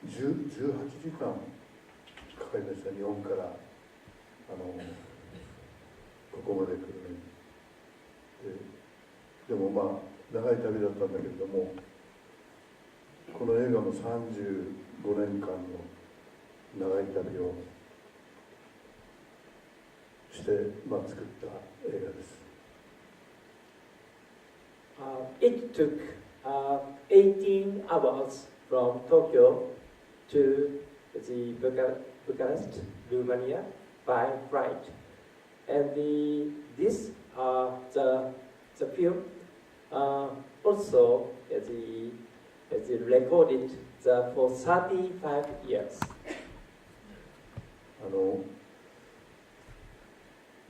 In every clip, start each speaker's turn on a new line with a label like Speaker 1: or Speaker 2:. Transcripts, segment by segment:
Speaker 1: 18時間かかりました。日本からここまで来るのに。でもまあ長い旅だったんだけれども、この映画も35年間の長い旅をして、作った映画です。
Speaker 2: It took 18 hours from Tokyo to the Bucharest, Romania, by flight, and this the film also recorded for 35 years.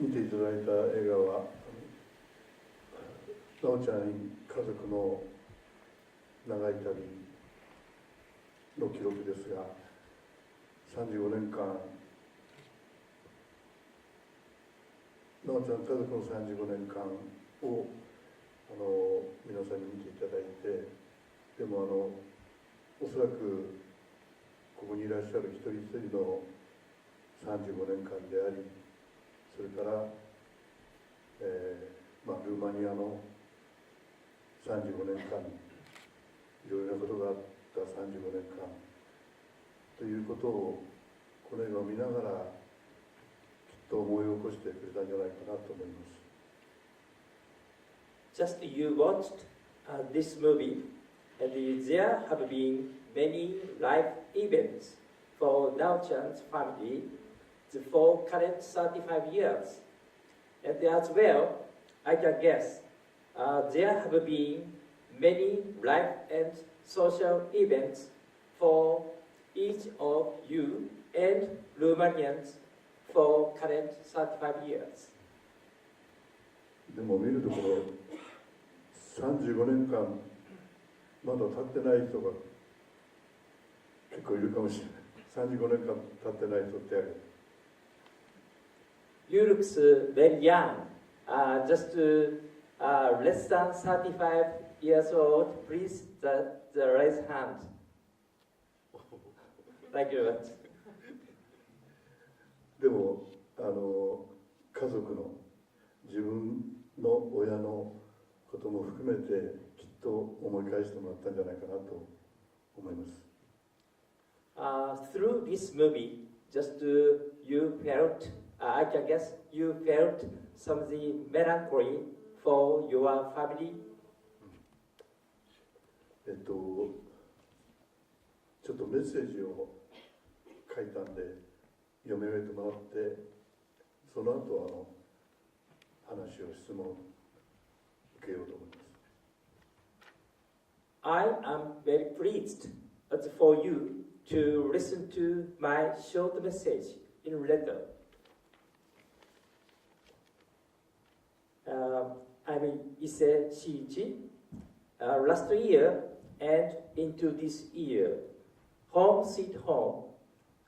Speaker 1: 見ていただいた映画は、なおちゃん家族の長い旅の記録ですが、35年間、なおちゃん家族の35年間を皆さんに見ていただいて、でもおそらくここにいらっしゃる一人一人の35年間であり、それから、ルーマニアの35年間、いろいろなことがあった35年間ということを、この映画を見ながらきっと思い起こしてくれたんじゃないかなと思います。
Speaker 2: Just you watched this movie, and there have been many life events for Nao-chan's family for current 35 years. And as well, I can guess, there have been many life and social events for each of you and Romanians for current 35 years.
Speaker 1: でも見るところ、35年間まだ経ってない人が結構いるかもしれない。35年間経ってない人ってある。
Speaker 2: You look very young, just less than 35 years old. Please, the raise hand. Thank you very much.
Speaker 1: でも家族の自分の親のことも含めてきっと思い返してもらったんじゃないかなと思います。
Speaker 2: Through this movie, just you felt, I can guess, you felt some of the melancholy for your family.
Speaker 1: ちょっとメッセージを書いたんで読み上げてもらって、その後話を質問を受けようと思います。
Speaker 2: I am very pleased for you to listen to my short message in letter. I'm Ise Shinichi. Last year and into this year, Home Sweet Home,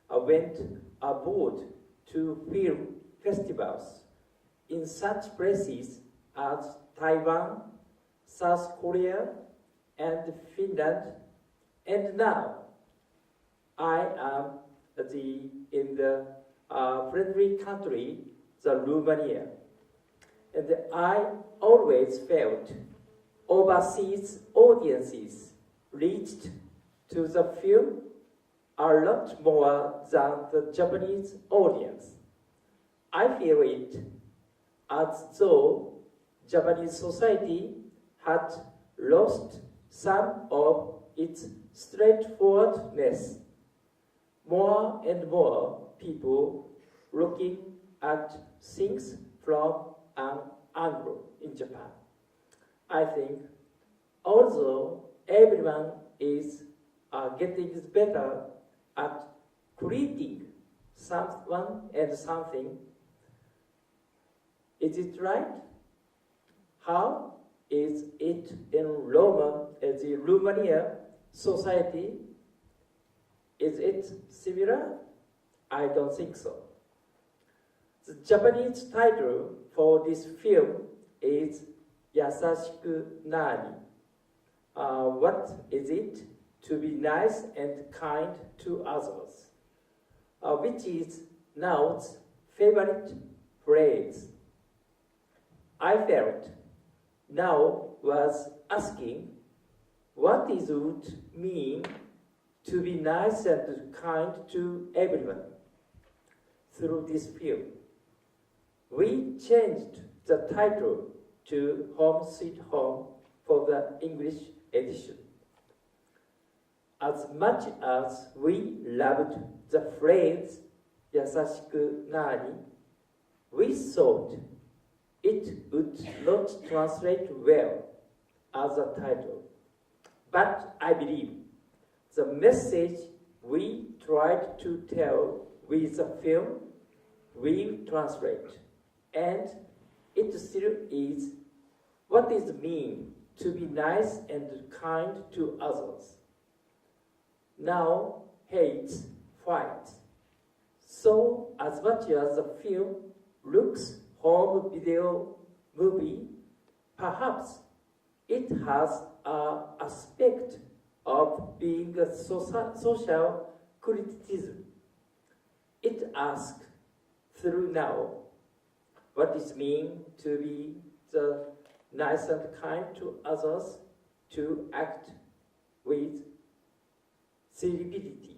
Speaker 2: I went abroad to film festivals in such places as Taiwan, South Korea, and Finland, and now I am in the friendly country, the Romania, and I always felt overseas audiences reached to the film a lot more than the Japanese audience. I feel it as though Japanese society had lost some of its straightforwardness. More and more people looking at things from an angle in Japan. I think although everyone is getting better at creating someone and something, is it right? How is it in the Romania society? Is it similar? I don't think so. The Japanese title for this film is Yasashiku Nani. What is it? to be nice and kind to others, which is Nao's favorite phrase. I felt Nao was asking what it would mean to be nice and kind to everyone through this film. We changed the title to Home Sweet Home for the English edition. As much as we loved the phrase 優しくなに, we thought it would not translate well as a title. But I believe the message we tried to tell with the film will translate, and it still is what does it mean to be nice and kind to others. Now hates fights. So as much as the film looks home video movie, perhaps it has an aspect of being a social criticism. It asks through Now what it means to be the nice and kind to others, to act with civility.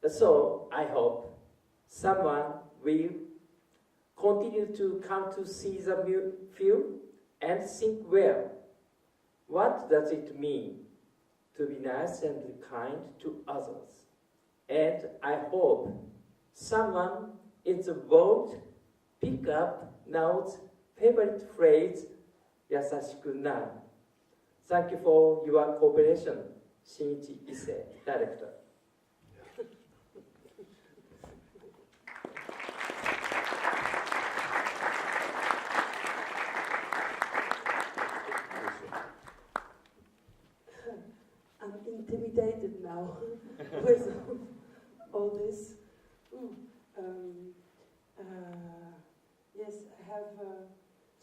Speaker 2: So I hope someone will continue to come to see the film and think, well, what does it mean to be nice and kind to others? And I hope someone in the world pick up Nao's favorite phrase, 優しくなる. Thank you for your cooperation, Shinichi Ise, director.
Speaker 3: I'm intimidated now with all this. Yes, I have.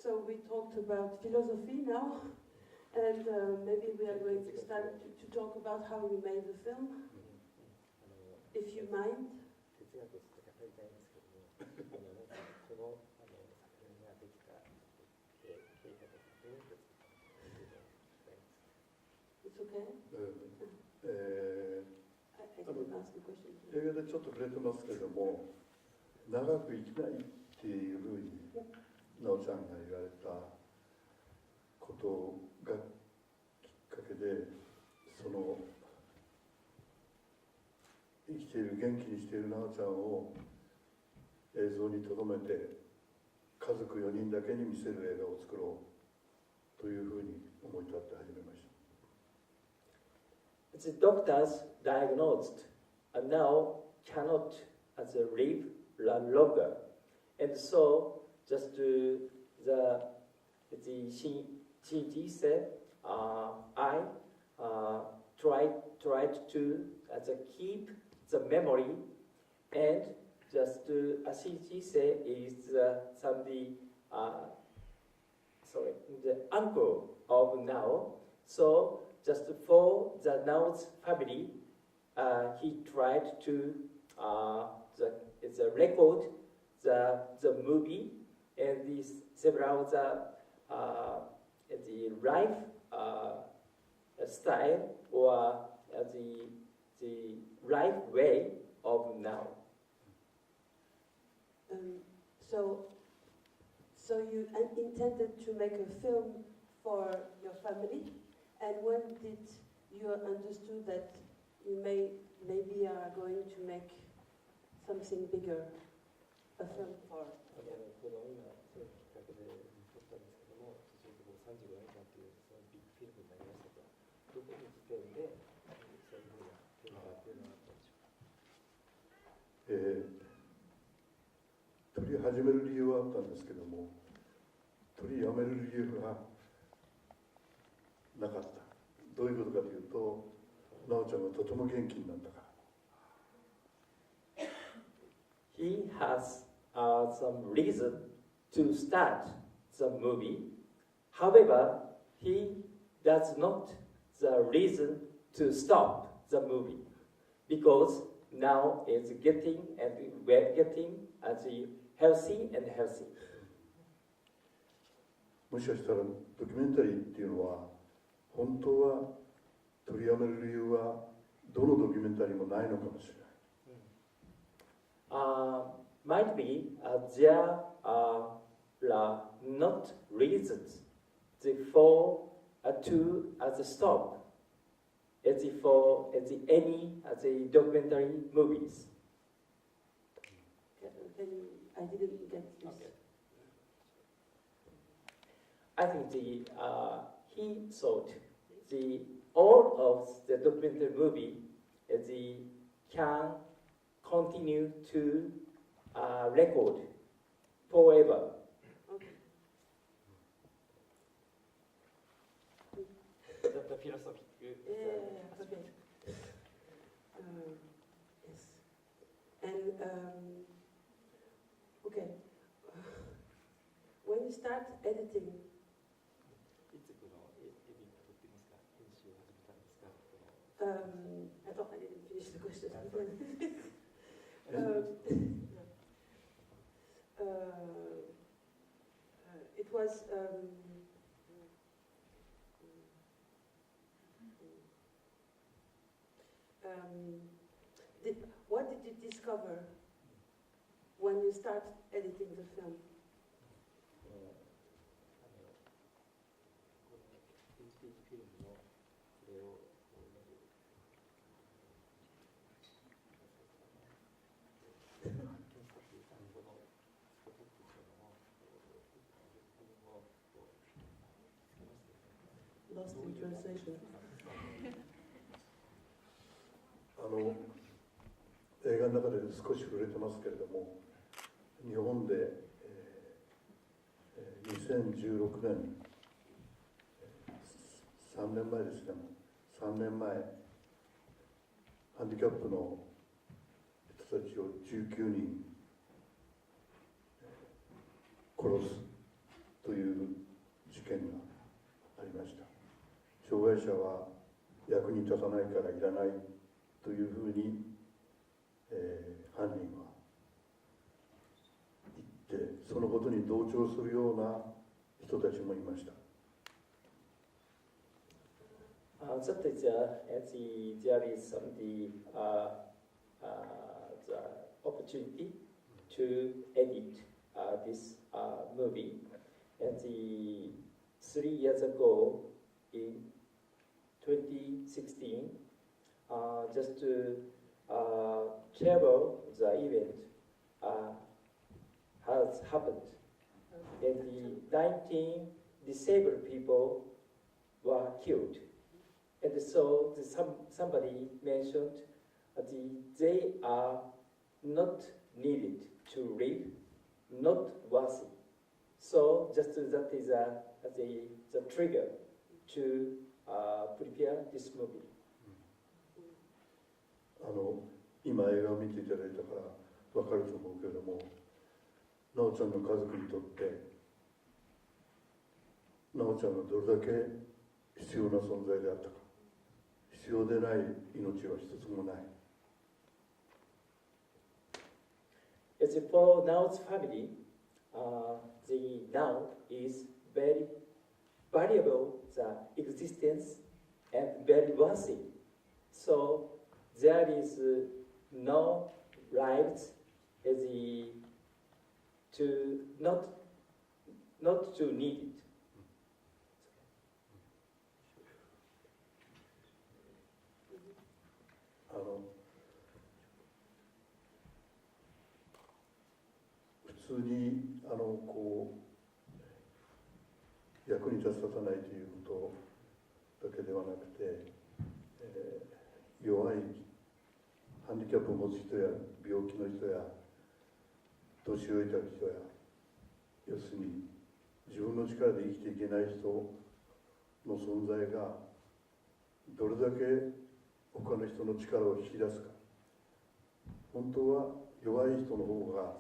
Speaker 3: So we talked about philosophy now, and maybe we are going to start to talk about how we made the film, if you mind. It's okay? I didn't ask a question.
Speaker 1: 映画でちょっと触れてますけれども、長く生きないっていうふうになおちゃんが言われたことがきっかけで、その生きている元気にしているなおちゃんを映像に留めて家族4人だけに見せる映画を作ろうというふうに思い立って始めました。
Speaker 2: The doctors diagnosed now cannot live longer, and so just the Shinichi said, I tried to keep the memory, and just Shinichi said is somebody the uncle of Nao, so just for the Nao's family, he tried to record the movie and several the life style or the life way of Nao.
Speaker 3: So you intended to make a film for your family, and when did you understood that you maybe are going to make something bigger, a film for?
Speaker 1: Yeah. 撮り始める理由はあったんですけども、撮りやめる理由がなかった。どういうことかというと、なおちゃんがとても元気になったから。
Speaker 2: He has some reason to start the movie. However, he does not the reason to stop the movie because now it's getting and we're getting as healthy and healthy.
Speaker 1: もしかしたらドキュメンタリーっていうのは本当は取りやめる理由はどのドキュメンタリーもないのかもしれない。
Speaker 2: Might be there are not reasons for to stop for any documentary movies.
Speaker 3: I didn't get this.
Speaker 2: Okay. I think he thought all of the documentary movie can continue to record forever.
Speaker 3: Okay.
Speaker 2: The philosophy.
Speaker 3: Yeah, okay. Yes. And okay. When you start editing, I thought I didn't finish the question. It was what did you discover when you start editing the film? Lost in translation.
Speaker 1: 映画の中で少し触れてますけれども、日本で、2016年、3年前ですね、3年前、ハンディキャップの人たちを19人殺すという事件がありました。障害者は役に立たないからいらないというふうに、犯人は言って、そのことに同調するような人たちもいました。
Speaker 2: That is, there is the opportunity to edit this movie. And 3 years ago, in 2016, just to travel the event has happened. And the 19 disabled people were killed. And so somebody mentioned they are not needed to live, not worthy. So just that is the trigger to prepare this movie.
Speaker 1: 今映画を見ていただいたから分かると思うけれども、なおちゃんの家族にとってなおちゃんがどれだけ必要な存在であったか、必要でない命は一つもない。
Speaker 2: As for Nao's family, the Nao is very valuable, the existence, and very worthy. So there is no right to not to need it.
Speaker 1: 普通にこう役に立たないということだけではなくて、弱いハンディキャップを持つ人や病気の人や年老いた人や、要するに自分の力で生きていけない人の存在がどれだけ他の人の力を引き出すか。本当は弱い人の方が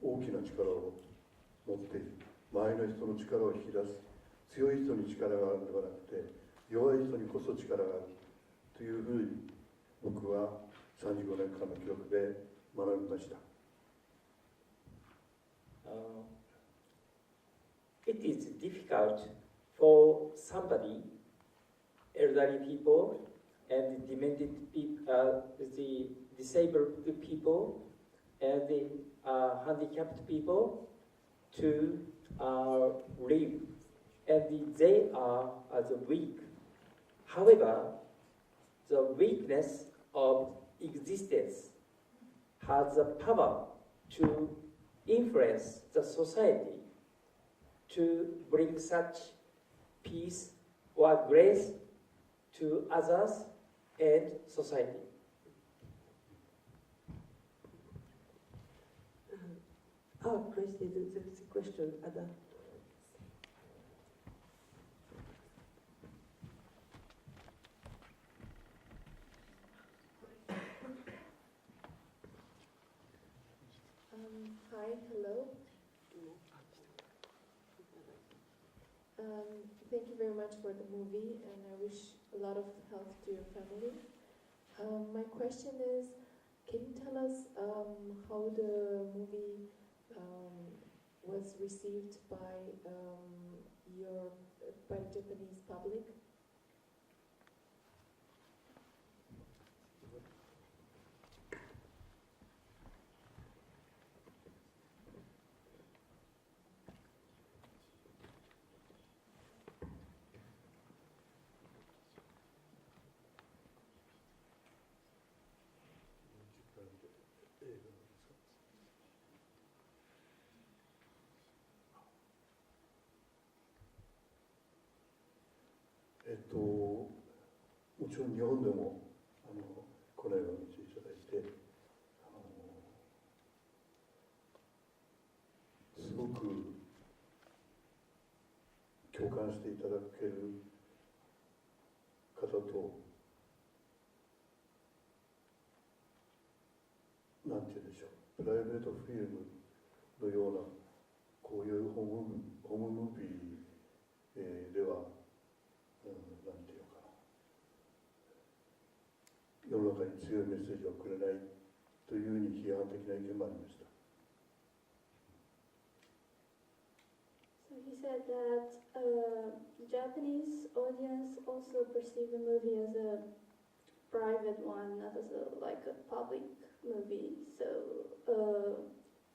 Speaker 1: 大きな力を持っている。周りの人の力を引き出す。強い人に力があるのではなくて、弱い人にこそ力があるというふうに僕は35年間の記録で学びました。
Speaker 2: It is difficult for somebody, elderly people and demented people, the disabled people and the handicapped people to live, and they are the weak. However, the weakness of existence has the power to influence the society, to bring such peace or grace to others and society.
Speaker 3: President, there is a question, Ada.
Speaker 4: Hi, hello. Thank you very much for the movie, and I wish a lot of health to your family. My question is, can you tell us how the movie was received by the Japanese public?
Speaker 1: もちろん日本でもこの映画を見ていただいてすごく共感していただける方となんて言うんでしょう、プライベートフィルムのようなこういうホームムービー、では、なんていうのかな、世の中に強いメッセージをくれないというふうに批判的な意見もありました。
Speaker 5: So he said that the Japanese audience also perceive the movie as a private one, not as like a public movie. So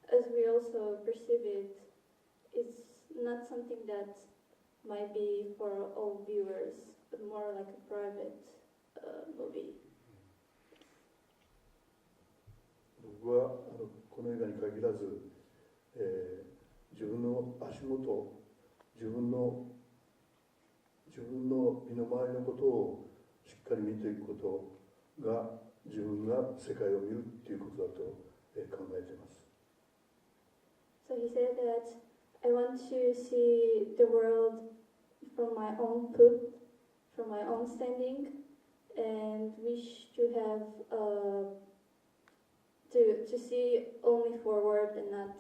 Speaker 5: as we also perceive it, it's not something that might be for all viewers, but more like a private movie.
Speaker 1: 僕はこの映画に限らず、自分の足元、自分の身の回りのことをしっかり見ていくことが自分が世界を見るっていうことだと考えています。
Speaker 5: So he said that I want to see the world from my own foot, from my own standing, and wish to have to see only forward and not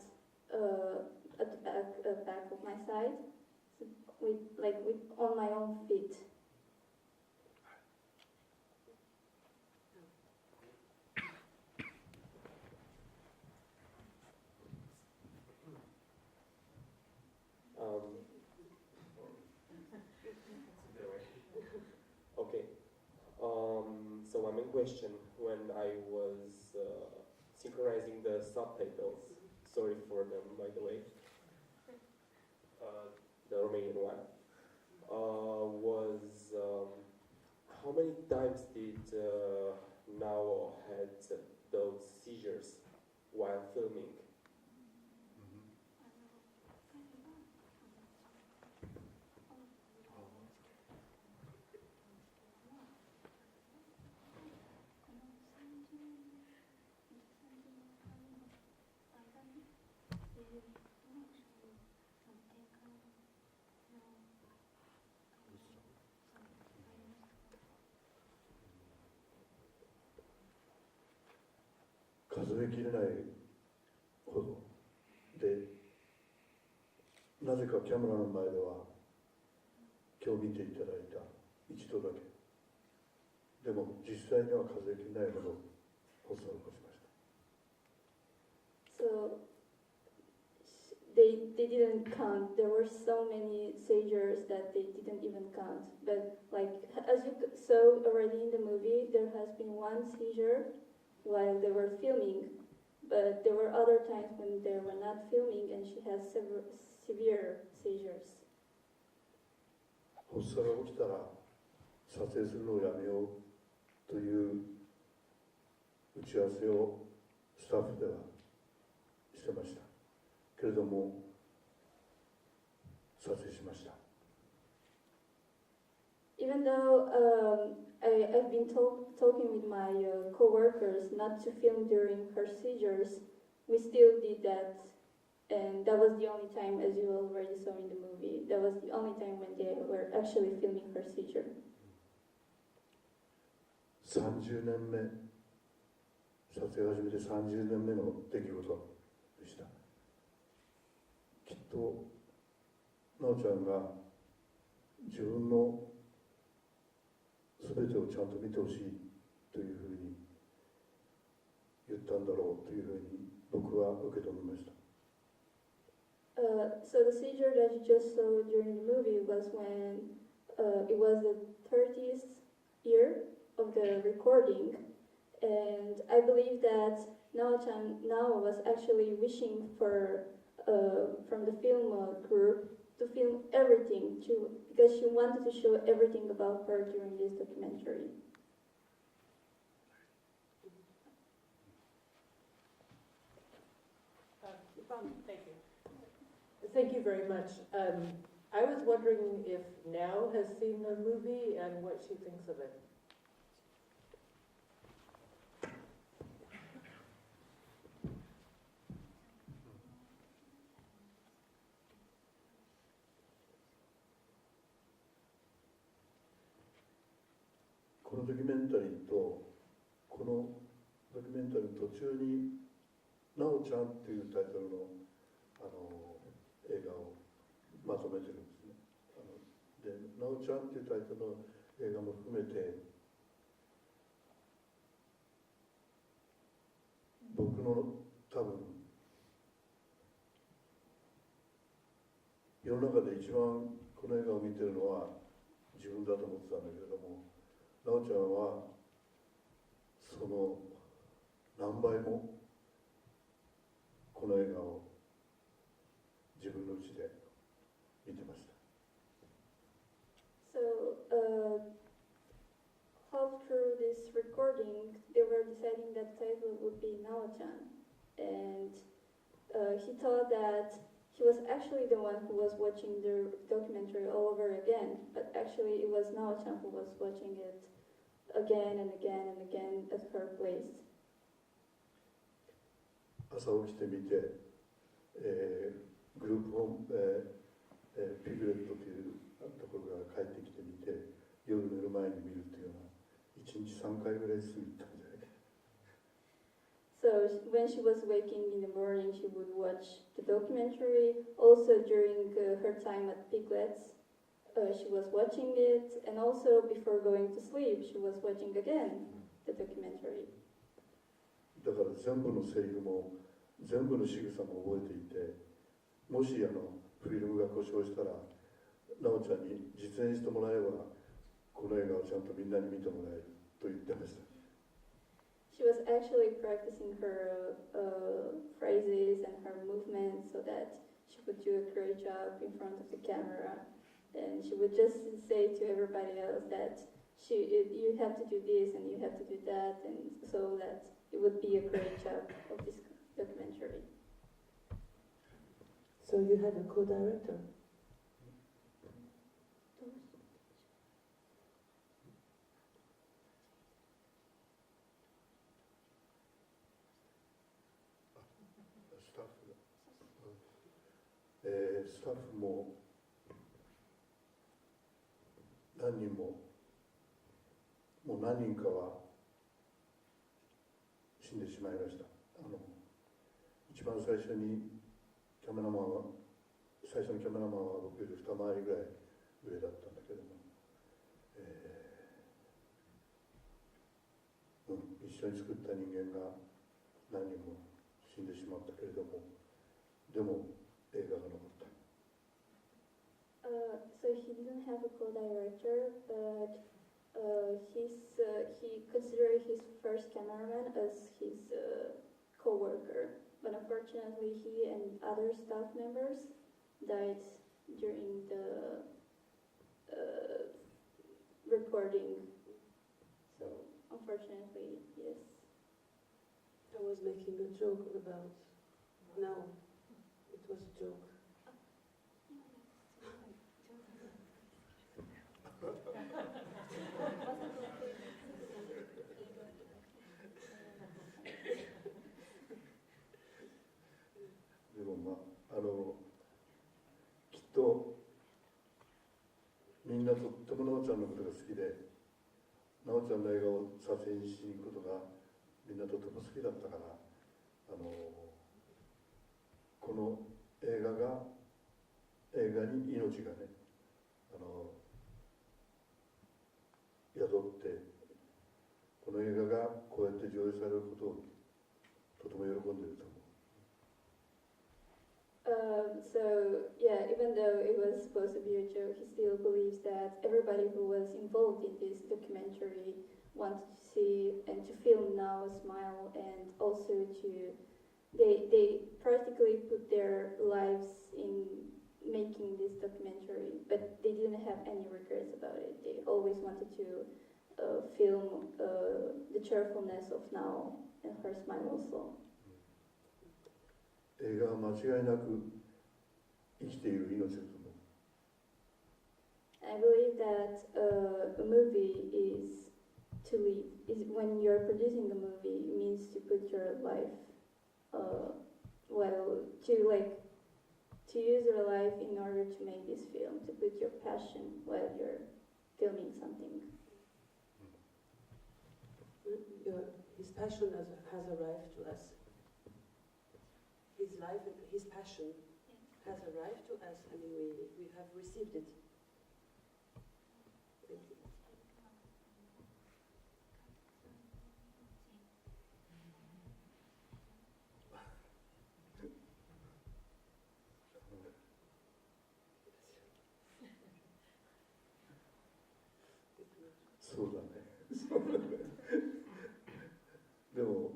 Speaker 5: at the back of my side, so with on my own feet.
Speaker 6: Okay. So my main question, when I was synchronizing the subtitles, sorry for them by the way, the Romanian one, was how many times did Nao had those seizures while filming?
Speaker 1: 数えきれないほどで、なぜかキャメラの前では今日見ていただいた一度だけでも実際には数えきれないほど発作を起こしました。
Speaker 5: So they didn't count. There were so many seizures that they didn't even count. But like as you saw already in the movie, there has been one seizure while they were filming, but there were other times when they were not filming and she has severe seizures.
Speaker 1: 発作が起きたら撮影するのをやめようという打ち合わせをスタッフではしてました。けれども撮影しました。
Speaker 5: Even though I've been talking with my co-workers not to film during her seizures, we still did that, and that was the only time, as you already saw in the movie, that was the only time when they were actually filming her seizure.
Speaker 1: 30年目、撮影を始めて30年目の出来事でした。きっと奈緒ちゃんが自分の全てをちゃんと見てほしいというふうに言ったんだろうというふうに僕は受け止めました。
Speaker 5: So the seizure that you just saw during the movie was when it was the 30th year of the recording, and I believe that Nao-chan now was actually wishing for from the film group to film everything because she wanted to show everything about her during this documentary.
Speaker 7: Thank you. Thank you very much. I was wondering if Nao has seen the movie and what she thinks of it.
Speaker 1: このドキュメンタリーとこのドキュメンタリーの途中に「なおちゃん」っていうタイトルの、映画をまとめてるんですね。で「なおちゃん」っていうタイトルの映画も含めて僕の多分世の中で一番この映画を見てるのは自分だと思ってたんだけれども、なおちゃんはその何倍もこの映画を自分の家で見てました。
Speaker 5: So, half through this recording, they were deciding that title would be Nao-chan, and he thought that he was actually the one who was watching the documentary all over again, but actually it was Nao-chan who was watching it again and again and again at her place.
Speaker 1: 朝起きてみて、グループホーム、ピグレットというところから帰ってきてみて、夜寝る前に見るというのは1日3回ぐらい過ぎたんじゃないか。
Speaker 5: So when she was waking in the morning, she would watch the documentary. Also during her time at Piglets, she was watching it, and also before going to sleep, she was watching again the documentary.
Speaker 1: だから全部のセリフも全部の仕草も覚えていて、もしフィルムが故障したらなおちゃんに実演してもらえばこの映画をちゃんとみんなに見てもらえると言ってました。
Speaker 5: She was actually practicing her phrases and her movements so that she would do a great job in front of the camera, and she would just say to everybody else that you have to do this and you have to do that, and so that it would be a great job of this documentary.
Speaker 7: So you had a co-director.
Speaker 1: スタッフも何人ももう何人かは死んでしまいました。一番最初にキャメラマンは最初のキャメラマンは僕より2回りぐらい上だったんだけども、一緒に作った人間が何人も死んでしまったけれども、でも映画が残った。
Speaker 5: So he didn't have a co-director, but he considered his first cameraman as his co-worker. But unfortunately, he and other staff members died during the recording. So unfortunately, yes.
Speaker 3: I was making a joke about, no, it was a joke.
Speaker 1: でもきっとみんなとっても奈緒ちゃんのことが好きで、奈緒ちゃんの映画を撮影しに行くことがみんなとても好きだったから、この映画に命がね、宿って、この映画がこうやって上映されることをとても喜んでいると思う。
Speaker 5: So yeah, even though it was supposed to be a joke, he still believes that everybody who was involved in this documentary wanted to see and to feel now smile, and also to they practically put their lives in making this documentary, but they didn't have any regrets about it. They always wanted to film the cheerfulness of now and her smile also.
Speaker 1: 映画は間違いなく生きている命だと思う。
Speaker 5: I believe that a movie is to live. Is when you're producing a movie, it means to put your life, to use your life in order to make this film, to put your passion while you're filming something.
Speaker 3: His passion has arrived to us. His life, his passion has arrived to us. I mean, we have received it. Thank you.
Speaker 1: そうだね。でも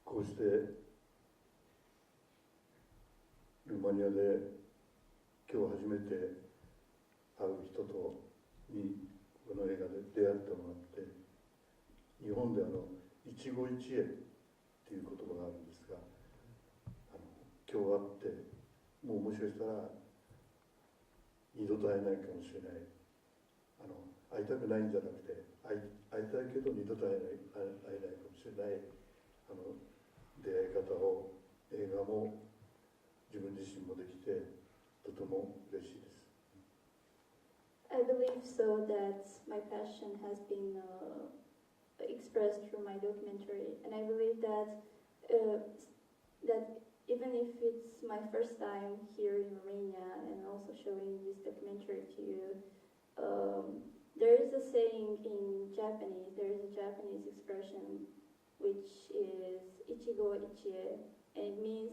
Speaker 1: こうしてルーマニアで今日初めて会う人にこの映画で出会ってもらって、日本で一期一会っていう言葉があるんですが、今日会ってもうもしかしたら二度と会えないかもしれない、会いたくないんじゃなくて会いたいけど二度と会えないかもしれない出会い方を映画も自分自身もできてとても嬉しいです。
Speaker 5: I believe so that my passion has been expressed through my documentary, and I believe that that even if it's my first time here in Romania and also showing this documentary to you, there is a saying in Japanese. There is a Japanese expression which is ichigo ichie, and it means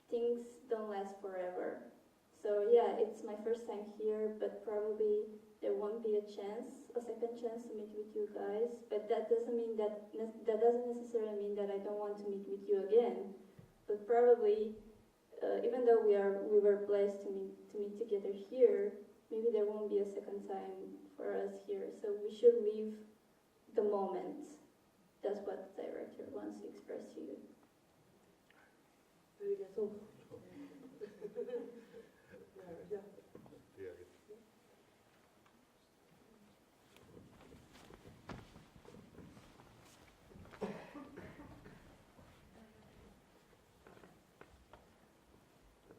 Speaker 5: things don't last forever. So yeah, it's my first time here, but probably there won't be a second chance to meet with you guys. But that doesn't necessarily mean that I don't want to meet with you again. But probably, even though we were blessed to meet together here, maybe there won't be a second time for us here. So we should live the moment. That's what the director wants to express to you.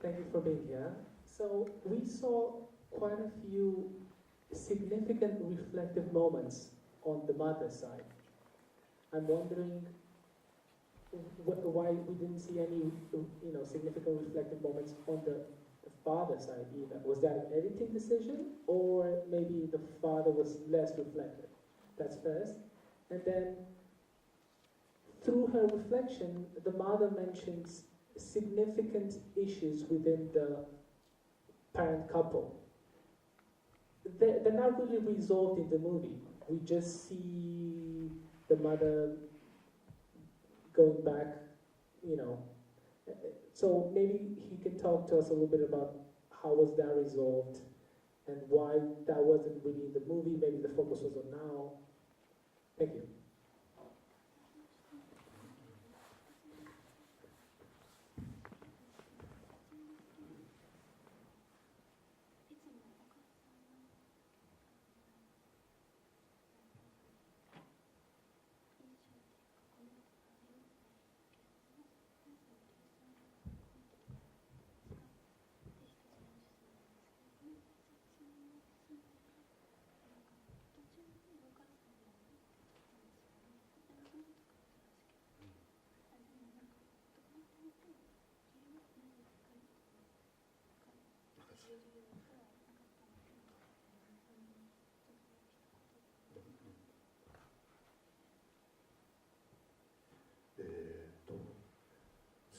Speaker 8: Thank you for being here. So we saw quite a few significant reflective moments on the mother side. I'm wondering why we didn't see any, significant reflective moments on the father side either. Was that an editing decision, or maybe the father was less reflective? That's first. And then, through her reflection, the mother mentions significant issues within the parent couple. They're not really resolved in the movie. We just see the mother going back, you know. So maybe he can talk to us a little bit about how was that resolved and why that wasn't really in the movie. Maybe the focus was on now. Thank you.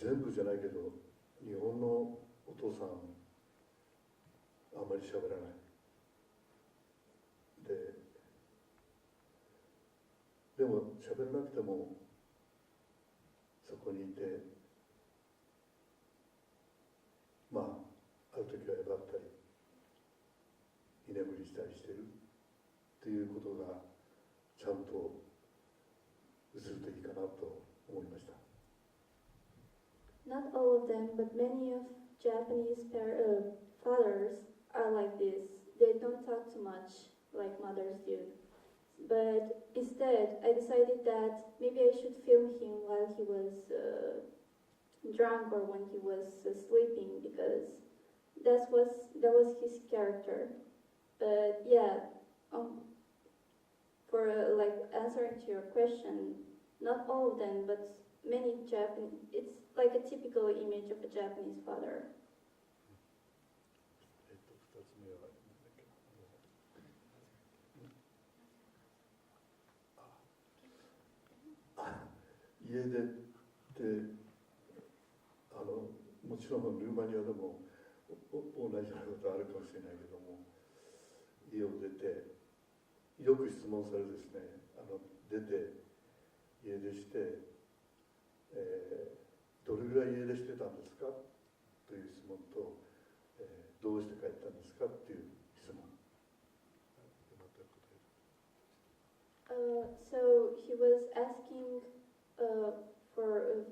Speaker 1: 全部じゃないけど、日本のお父さんあんまり喋らないでも喋らなくてもそこにいて、まあある時はえばったり居眠りしたりしてるっていうことがちゃんと映るといいかなと思いました。
Speaker 5: Not all of them, but many of Japanese fathers are like this. They don't talk too much like mothers do. But instead, I decided that maybe I should film him while he was drunk or when he was sleeping, because that was his character. But yeah, for like answering to your question, not all of them, but many Japanese. It's like a typical image of a Japanese father.
Speaker 1: 家出ってもちろんルーマニアでも同じようなことあるかもしれないけども、家を出てよく質問されるですね、出て家出して、どれぐらい家出してたんですかという質問と、どうして帰ったんですかっていう質問。
Speaker 5: So he was asking for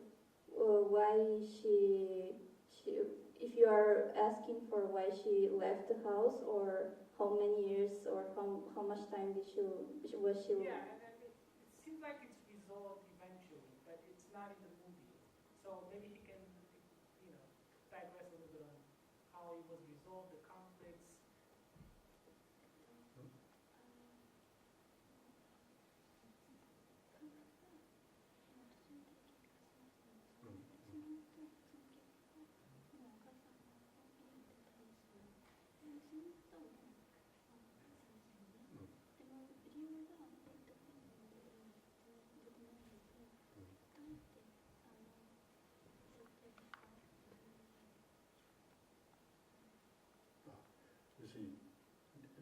Speaker 5: why she if you are asking for why she left the house, or how many years or how much time was she
Speaker 9: yeah, and it seems like it's resolved eventually, but it's not in the movie. So maybe he can, digress a little bit on how it was resolved, the conflicts.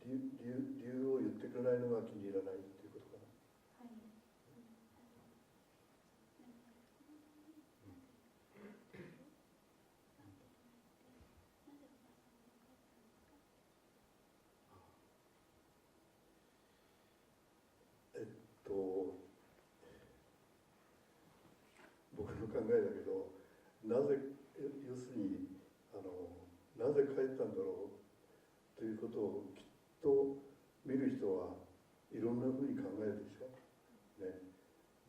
Speaker 1: 理由を言ってくれないのが気に入らないっていうことかな。僕の考えだけど、要するになぜ帰ったんだろうということをきっと見る人はいろんなふうに考えるでしょ。ね、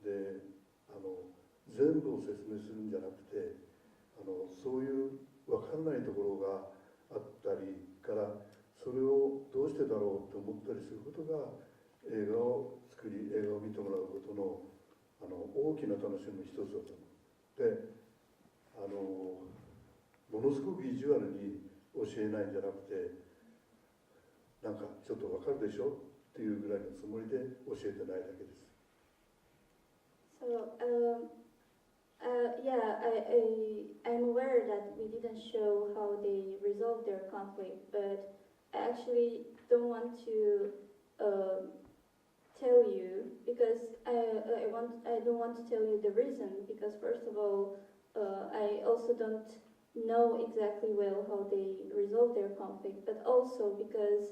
Speaker 1: で全部を説明するんじゃなくてそういう分からないところがあったりからそれをどうしてだろうと思ったりすることが映画を作り映画を見てもらうことの大きな楽しみの一つだと思う。でものすごく意地悪に教えないんじゃなくて、なんかちょっとわかるでしょっていうぐらいのつもりで教えてないだけです。
Speaker 5: So, yeah, I'm aware that we didn't show how they resolved their conflict, but I actually don't want to tell you because I don't want to tell you the reason because first of all, I also don't know exactly well how they resolve their conflict, but also because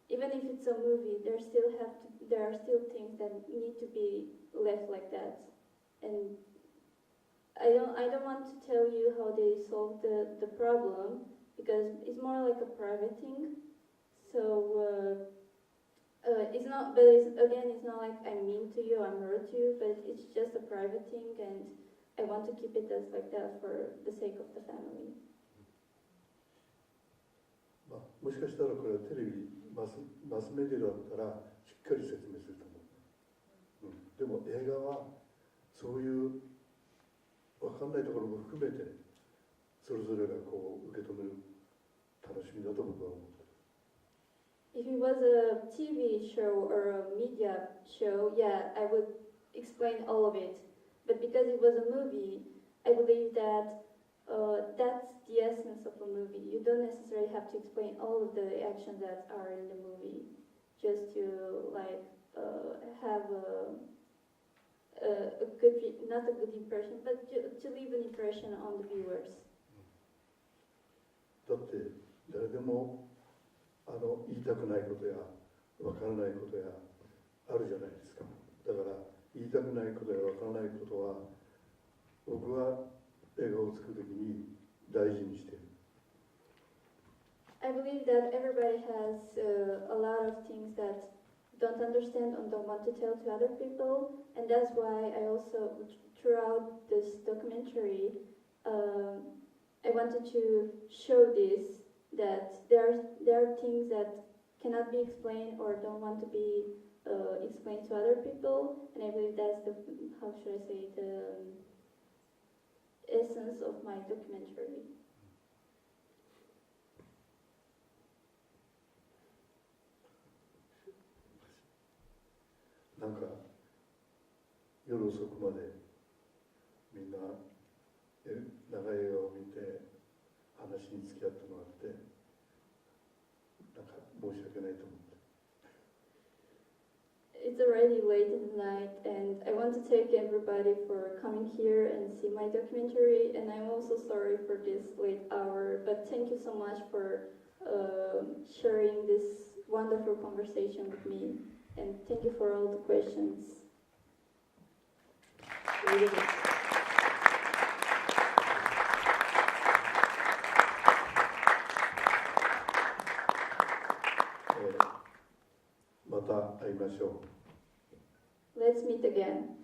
Speaker 5: even if it's a movie, there are still things that need to be left like that, and I don't want to tell you how they solve the problem because it's more like a private thing. So it's not, but it's not like I'm mean to you, I'm rude to you, but it's just a private thing, and I want to keep it as like that for the sake of the family.
Speaker 1: まあ、もしかしたらこれはテレビマスメディアだったらしっかり説明すると思う、でも映画はそういう分かんないところも含めてそれぞれがこう受け止める楽しみだと僕は思ってる。
Speaker 5: If it was a TV show or a media show, yeah, I would explain all of it. But because it was a movie, I believe that that's the essence of a movie. You don't necessarily have to explain all of the actions that are in the movie, just to like have a good, not a good impression, but to leave an impression on the viewers.
Speaker 1: だって誰でも言いたくないことやわからないことやあるじゃないですか。だから言いたくないことやわからないことは僕は映画を作るときに大事にしている。
Speaker 5: I believe that everybody has a lot of things that don't understand and don't want to tell to other people, and that's why I also, throughout this documentary, I wanted to show this, that there are things that cannot be explained or don't want to be explained to other people, and I believe that's the, how should I say, the essence of my documentary.
Speaker 1: なんか夜遅くまでみんな長い映画を見て話に付き合ってもらってなんか申し訳ないと思って。
Speaker 5: It's already late in the night, and I want to thank everybody for coming here and see my documentary, and I'm also sorry for this late hour, but thank you so much for sharing this wonderful conversation with me, and thank you for all the questions.
Speaker 1: また会いましょう。
Speaker 5: Let's meet again.